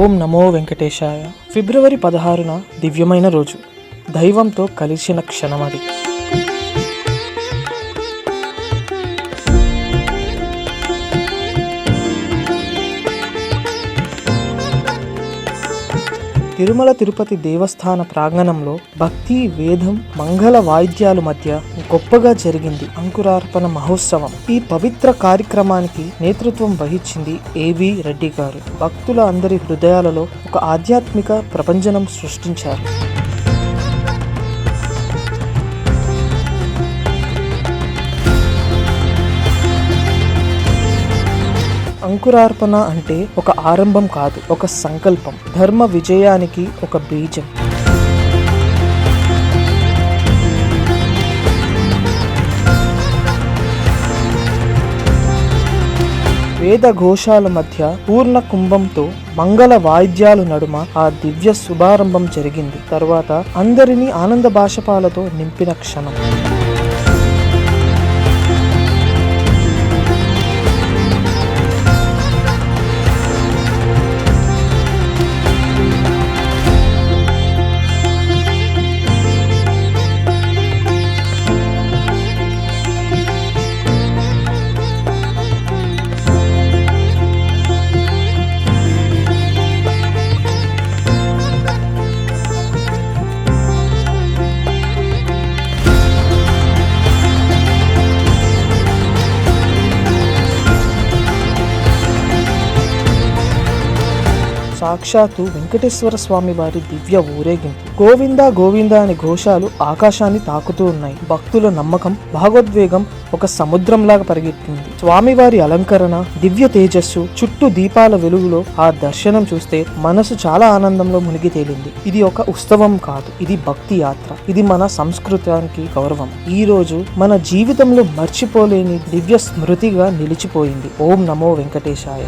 ఓం నమో వెంకటేశాయ. ఫిబ్రవరి 16న దివ్యమైన రోజు, దైవంతో కలిసిన క్షణమది. తిరుమల తిరుపతి దేవస్థాన ప్రాంగణంలో భక్తి, వేదం, మంగళ వాయిద్యాల మధ్య గొప్పగా జరిగింది అంకురార్పణ మహోత్సవం. ఈ పవిత్ర కార్యక్రమానికి నేతృత్వం వహించింది ఏవి రెడ్డి గారు. భక్తుల అందరి హృదయాలలో ఒక ఆధ్యాత్మిక ప్రపంచం సృష్టించారు. అంకురార్పణ అంటే ఒక ఆరంభం కాదు, ఒక సంకల్పం, ధర్మ విజయానికి ఒక బీజం. వేద ఘోషాల మధ్య పూర్ణ కుంభంతో మంగళ వాయిద్యాలు నడుమ ఆ దివ్య శుభారంభం జరిగింది. తరువాత అందరినీ ఆనంద బాష్పాలతో నింపిన క్షణం. సాక్షాత్తు వెంకటేశ్వర స్వామి వారి దివ్య ఊరేగింపు. గోవింద గోవింద అనే ఘోషాలు ఆకాశాన్ని తాకుతూ ఉన్నాయి. భక్తుల నమ్మకం, భావోద్వేగం ఒక సముద్రంలాగా పరిగెత్తింది. స్వామివారి అలంకరణ, దివ్య తేజస్సు, చుట్టూ దీపాల వెలుగులో ఆ దర్శనం చూస్తే మనసు చాలా ఆనందంలో మునిగి తేలింది. ఇది ఒక ఉత్సవం కాదు, ఇది భక్తి యాత్ర. ఇది మన సంస్కృతానికి గౌరవం. ఈ రోజు మన జీవితంలో మర్చిపోలేని దివ్య స్మృతిగా నిలిచిపోయింది. ఓం నమో వెంకటేశాయ.